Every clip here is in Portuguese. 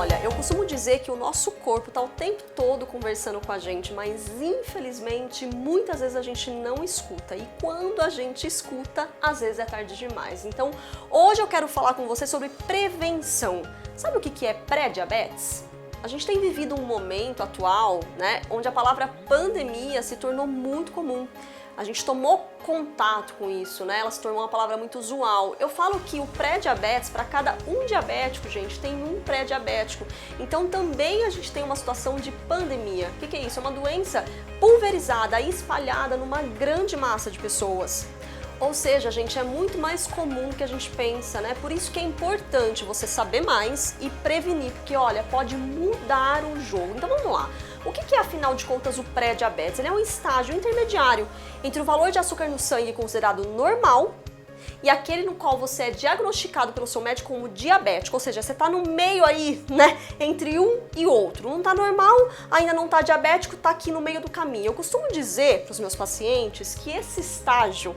Olha, eu costumo dizer que o nosso corpo está o tempo todo conversando com a gente, mas infelizmente muitas vezes a gente não escuta. E quando a gente escuta, às vezes é tarde demais. Então, hoje eu quero falar com você sobre prevenção. Sabe o que é pré-diabetes? A gente tem vivido um momento atual, né, onde a palavra pandemia se tornou muito comum. A gente tomou contato com isso, né? Ela se tornou uma palavra muito usual. Eu falo que o pré-diabetes, para cada um diabético, gente, tem um pré-diabético. Então também a gente tem uma situação de pandemia. O que é isso? É uma doença pulverizada, espalhada numa grande massa de pessoas. Ou seja, gente, é muito mais comum do que a gente pensa, né? Por isso que é importante você saber mais e prevenir, porque olha, pode mudar o jogo. Então vamos lá. O que é, afinal de contas, o pré-diabetes? Ele é um estágio intermediário entre o valor de açúcar no sangue considerado normal e aquele no qual você é diagnosticado pelo seu médico como diabético, ou seja, você está no meio aí, né, entre um e outro. Não está normal, ainda não está diabético, está aqui no meio do caminho. Eu costumo dizer para os meus pacientes que nesse estágio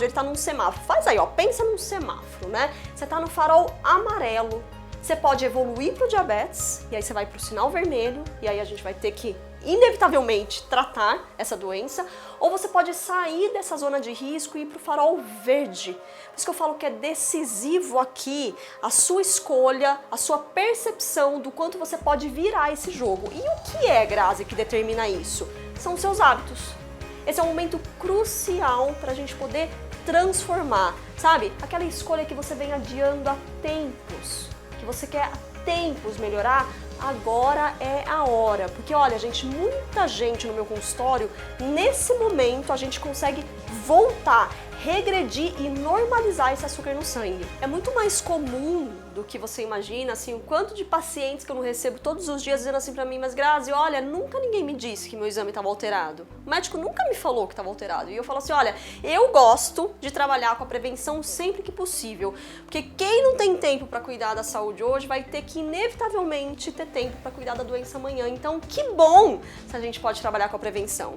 ele está num semáforo. Faz aí, ó, pensa num semáforo, né? Você está no farol amarelo. Você pode evoluir para o diabetes, e aí você vai para o sinal vermelho, e aí a gente vai ter que, inevitavelmente, tratar essa doença, ou você pode sair dessa zona de risco e ir para o farol verde. Por isso que eu falo que é decisivo aqui a sua escolha, a sua percepção do quanto você pode virar esse jogo. E o que é, Grazi, que determina isso? São os seus hábitos. Esse é um momento crucial para a gente poder transformar, sabe? Aquela escolha que você vem adiando há tempos, que você quer há tempos melhorar, agora é a hora. Porque olha, gente, muita gente no meu consultório, nesse momento a gente consegue voltar, regredir e normalizar esse açúcar no sangue. É muito mais comum do que você imagina, assim, o quanto de pacientes que eu não recebo todos os dias dizendo assim pra mim, mas Grazi, olha, nunca ninguém me disse que meu exame estava alterado. O médico nunca me falou que estava alterado. E eu falo assim, olha, eu gosto de trabalhar com a prevenção sempre que possível, porque quem não tem tempo para cuidar da saúde hoje vai ter que inevitavelmente ter tempo para cuidar da doença amanhã. Então, que bom se a gente pode trabalhar com a prevenção.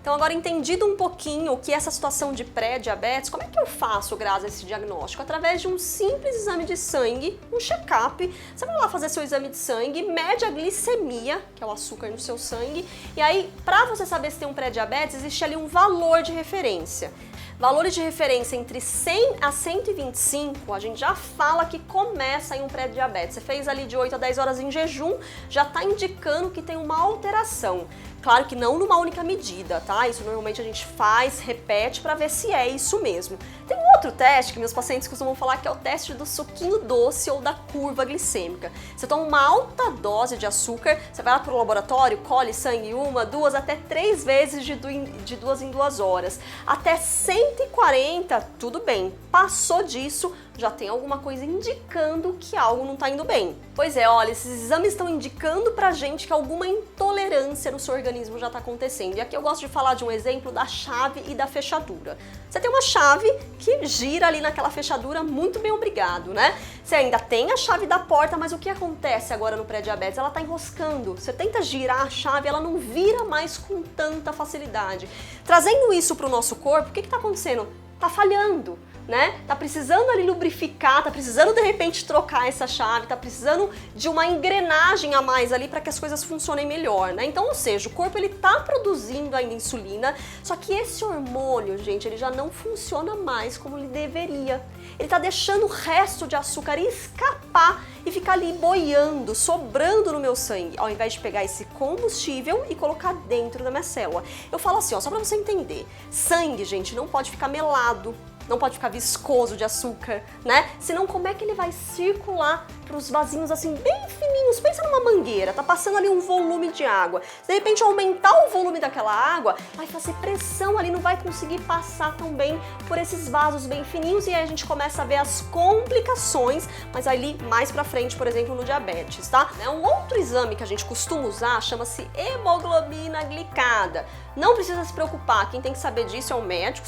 Então agora entendido um pouquinho o que é essa situação de pré-diabetes, como é que eu faço, Grazi, esse diagnóstico? Através de um simples exame de sangue, um check-up. Você vai lá fazer seu exame de sangue, mede a glicemia, que é o açúcar no seu sangue, e aí, para você saber se tem um pré-diabetes, existe ali um valor de referência. Valores de referência entre 100 a 125, a gente já fala que começa aí um pré-diabetes. Você fez ali de 8 a 10 horas em jejum, já está indicando que tem uma alteração. Claro que não numa única medida, tá? Isso normalmente a gente faz, repete para ver se é isso mesmo. Tem um outro teste que meus pacientes costumam falar que é o teste do suquinho doce ou da curva glicêmica. Você toma uma alta dose de açúcar, você vai lá para o laboratório, colhe sangue 1, 2, até 3 vezes de 2 em 2 horas. Até 140, tudo bem. Passou disso, já tem alguma coisa indicando que algo não está indo bem. Pois é, olha, esses exames estão indicando pra gente que alguma intolerância no seu organismo já está acontecendo. E aqui eu gosto de falar de um exemplo da chave e da fechadura. Você tem uma chave que gira ali naquela fechadura, muito bem, obrigado, né? Você ainda tem a chave da porta, mas o que acontece agora no pré-diabetes? Ela está enroscando. Você tenta girar a chave, ela não vira mais com tanta facilidade. Trazendo isso para o nosso corpo, o que está acontecendo? Tá falhando, né? Tá precisando ali lubrificar, tá precisando de repente trocar essa chave, tá precisando de uma engrenagem a mais ali para que as coisas funcionem melhor, né? Então, ou seja, o corpo ele tá produzindo ainda insulina, só que esse hormônio, gente, ele já não funciona mais como ele deveria. Ele tá deixando o resto de açúcar escapar e ficar ali boiando, sobrando no meu sangue, ao invés de pegar esse combustível e colocar dentro da minha célula. Eu falo assim, ó, só para você entender, sangue, gente, não pode ficar melado, não pode ficar viscoso de açúcar, né? Senão como é que ele vai circular para os vasinhos assim bem fininhos? Pensa numa mangueira, tá passando ali um volume de água. Se de repente aumentar o volume daquela água, vai fazer pressão ali, não vai conseguir passar tão bem por esses vasos bem fininhos e aí a gente começa a ver as complicações, mas ali mais pra frente, por exemplo, no diabetes, tá? Um outro exame que a gente costuma usar chama-se hemoglobina glicada. Não precisa se preocupar, quem tem que saber disso é o médico,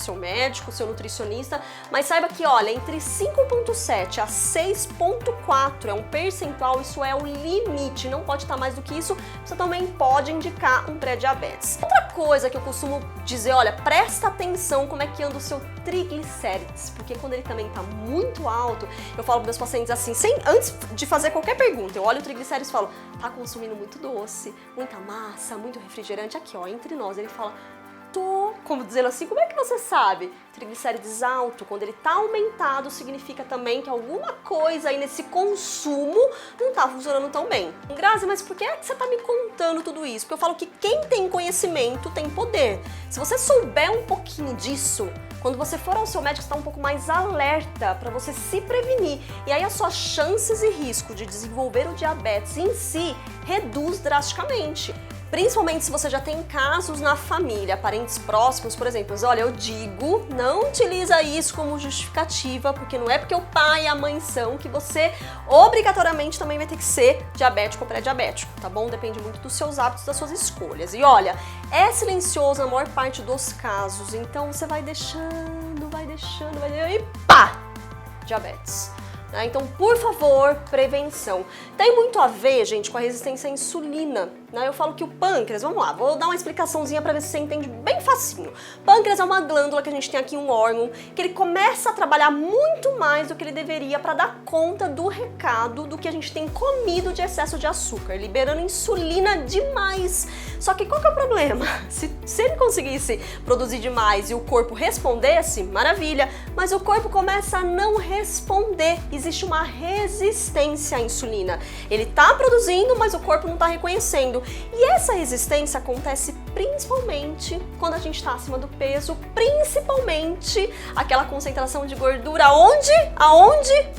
seu nutricionista, nutricionista, mas saiba que, olha, entre 5,7 a 6,4 é um percentual, isso é o limite, não pode estar mais do que isso, você também pode indicar um pré-diabetes. Outra coisa que eu costumo dizer, olha, presta atenção como é que anda o seu triglicérides, porque quando ele também está muito alto, eu falo para meus pacientes assim, antes de fazer qualquer pergunta, eu olho o triglicérides e falo, tá consumindo muito doce, muita massa, muito refrigerante, aqui ó, entre nós, ele fala, tô, como dizendo assim, como é que você sabe? Triglicérides alto, quando ele tá aumentado, significa também que alguma coisa aí nesse consumo não tá funcionando tão bem. Grazi, mas por que é que você tá me contando tudo isso? Porque eu falo que quem tem conhecimento tem poder. Se você souber um pouquinho disso, quando você for ao seu médico, você tá um pouco mais alerta para você se prevenir. E aí as suas chances e risco de desenvolver o diabetes em si reduz drasticamente. Principalmente se você já tem casos na família, parentes próximos, por exemplo. Mas olha, eu digo, não utiliza isso como justificativa, porque não é porque o pai e a mãe são que você obrigatoriamente também vai ter que ser diabético ou pré-diabético, tá bom? Depende muito dos seus hábitos, das suas escolhas. E olha, é silencioso na maior parte dos casos, então você vai deixando, e pá! Diabetes. Então, por favor, prevenção. Tem muito a ver, gente, com a resistência à insulina. Eu falo que o pâncreas, vamos lá, vou dar uma explicaçãozinha para ver se você entende bem facinho. Pâncreas é uma glândula que a gente tem aqui, um órgão, que ele começa a trabalhar muito mais do que ele deveria para dar conta do recado do que a gente tem comido de excesso de açúcar, liberando insulina demais. Só que qual que é o problema? Se ele conseguisse produzir demais e o corpo respondesse, maravilha, mas o corpo começa a não responder. Existe uma resistência à insulina. Ele está produzindo, mas o corpo não está reconhecendo. E essa resistência acontece principalmente quando a gente está acima do peso, principalmente aquela concentração de gordura aonde?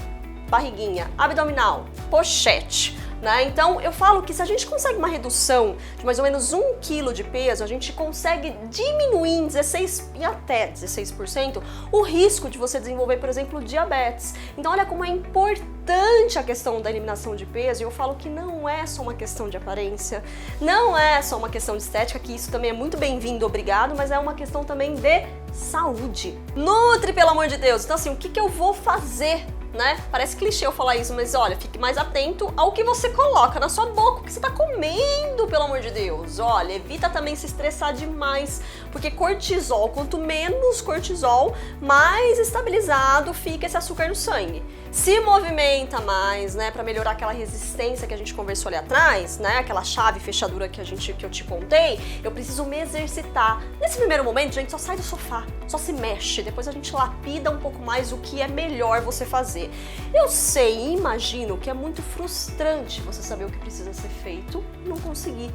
Barriguinha, abdominal, pochete. Então, eu falo que se a gente consegue uma redução de mais ou menos 1 kg de peso, a gente consegue diminuir em 16% e até 16% o risco de você desenvolver, por exemplo, diabetes. Então, olha como é importante a questão da eliminação de peso, e eu falo que não é só uma questão de aparência, não é só uma questão de estética, que isso também é muito bem-vindo, obrigado, mas é uma questão também de saúde. Nutre, pelo amor de Deus! Então, assim, o que eu vou fazer? Parece clichê eu falar isso, mas olha, fique mais atento ao que você coloca na sua boca, o que você tá comendo, pelo amor de Deus. Olha, evita também se estressar demais, porque cortisol, quanto menos cortisol, mais estabilizado fica esse açúcar no sangue. Se movimenta mais, para melhorar aquela resistência que a gente conversou ali atrás, aquela chave fechadura que eu te contei, eu preciso me exercitar. Nesse primeiro momento, gente, só sai do sofá, só se mexe, depois a gente lapida um pouco mais o que é melhor você fazer. Eu sei e imagino que é muito frustrante você saber o que precisa ser feito e não conseguir,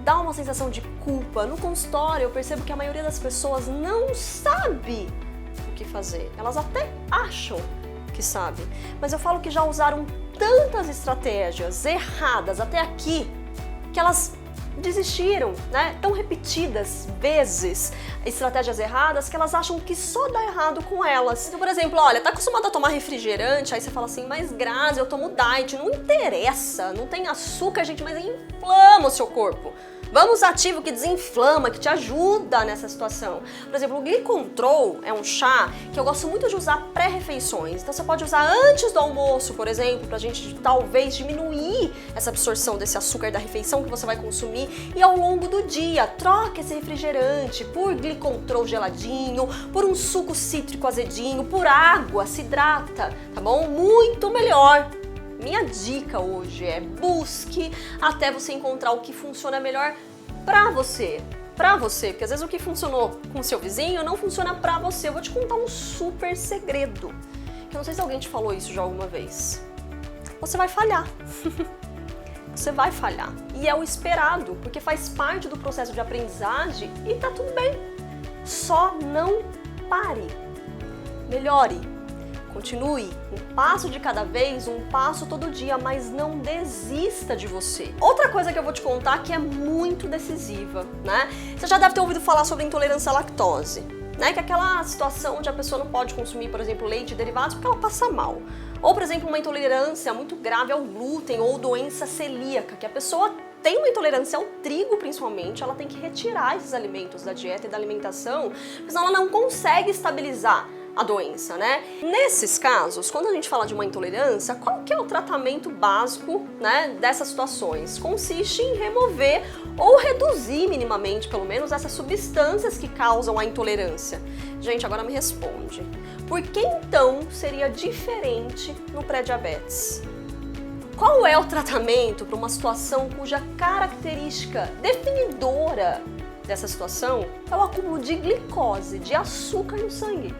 Dá uma sensação de culpa. No consultório, eu percebo que a maioria das pessoas não sabe o que fazer. Elas até acham que sabe, mas eu falo que já usaram tantas estratégias erradas até aqui que elas desistiram, tão repetidas vezes estratégias erradas que elas acham que só dá errado com elas. Então, por exemplo, olha, tá acostumado a tomar refrigerante, aí você fala assim, mas Grazi, eu tomo diet, não interessa, não tem açúcar, gente, mas inflama o seu corpo. Vamos ativo que desinflama, que te ajuda nessa situação. Por exemplo, o Glicontrol é um chá que eu gosto muito de usar pré-refeições. Então você pode usar antes do almoço, por exemplo, pra gente talvez diminuir essa absorção desse açúcar da refeição que você vai consumir. E ao longo do dia, troca esse refrigerante por Glicontrol geladinho, por um suco cítrico azedinho, por água, se hidrata, tá bom? Muito melhor. Minha dica hoje é busque até você encontrar o que funciona melhor pra você, porque às vezes o que funcionou com o seu vizinho não funciona pra você. Eu vou te contar um super segredo, que eu não sei se alguém te falou isso já alguma vez. Você vai falhar. Você vai falhar. E é o esperado, porque faz parte do processo de aprendizagem e tá tudo bem. Só não pare. Melhore. Continue, um passo de cada vez, um passo todo dia, mas não desista de você. Outra coisa que eu vou te contar que é muito decisiva, Você já deve ter ouvido falar sobre intolerância à lactose, Que é aquela situação onde a pessoa não pode consumir, por exemplo, leite e derivados porque ela passa mal. Ou, por exemplo, uma intolerância muito grave ao glúten ou doença celíaca, que a pessoa tem uma intolerância ao trigo, principalmente, ela tem que retirar esses alimentos da dieta e da alimentação, porque senão ela não consegue estabilizar a doença, né? Nesses casos, quando a gente fala de uma intolerância, qual que é o tratamento básico, né, dessas situações? Consiste em remover ou reduzir minimamente, pelo menos, essas substâncias que causam a intolerância. Gente, agora me responde. Por que então seria diferente no pré-diabetes? Qual é o tratamento para uma situação cuja característica definidora dessa situação é o acúmulo de glicose, de açúcar no sangue?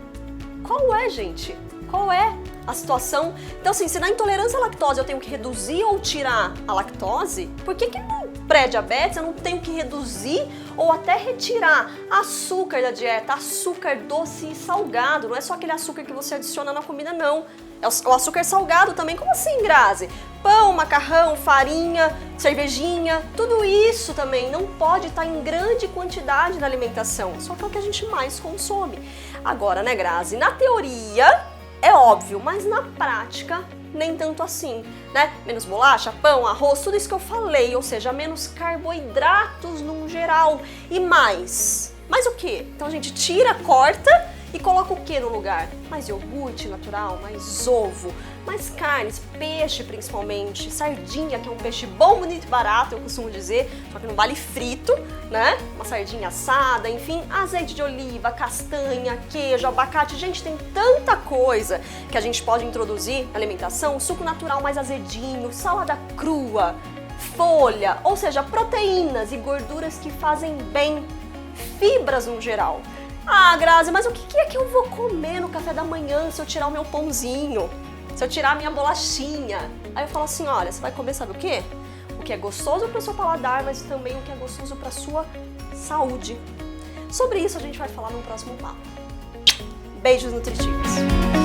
Qual é, gente? Qual é a situação? Então, assim, se na intolerância à lactose eu tenho que reduzir ou tirar a lactose, por que no pré-diabetes eu não tenho que reduzir ou até retirar açúcar da dieta, açúcar doce e salgado? Não é só aquele açúcar que você adiciona na comida, não. É o açúcar salgado também. Como assim, Grazi? Pão, macarrão, farinha, cervejinha, tudo isso também não pode estar em grande quantidade na alimentação, só que é o que a gente mais consome. Agora, né, Grazi? Na teoria é óbvio, mas na prática nem tanto assim, né? Menos bolacha, pão, arroz, tudo isso que eu falei, ou seja, menos carboidratos num geral. E mais o quê? Então a gente tira, corta e coloca o que no lugar? Mais iogurte natural, mais ovo, mais carnes, peixe principalmente, sardinha, que é um peixe bom, bonito e barato, eu costumo dizer, só que não vale frito, né? Uma sardinha assada, enfim, azeite de oliva, castanha, queijo, abacate. Gente, tem tanta coisa que a gente pode introduzir na alimentação, suco natural mais azedinho, salada crua, folha, ou seja, proteínas e gorduras que fazem bem, fibras no geral. Ah, Grazi, mas o que é que eu vou comer no café da manhã se eu tirar o meu pãozinho? Se eu tirar a minha bolachinha? Aí eu falo assim, olha, você vai comer sabe o quê? O que é gostoso para o seu paladar, mas também o que é gostoso para a sua saúde. Sobre isso a gente vai falar no próximo papo. Beijos nutritivos!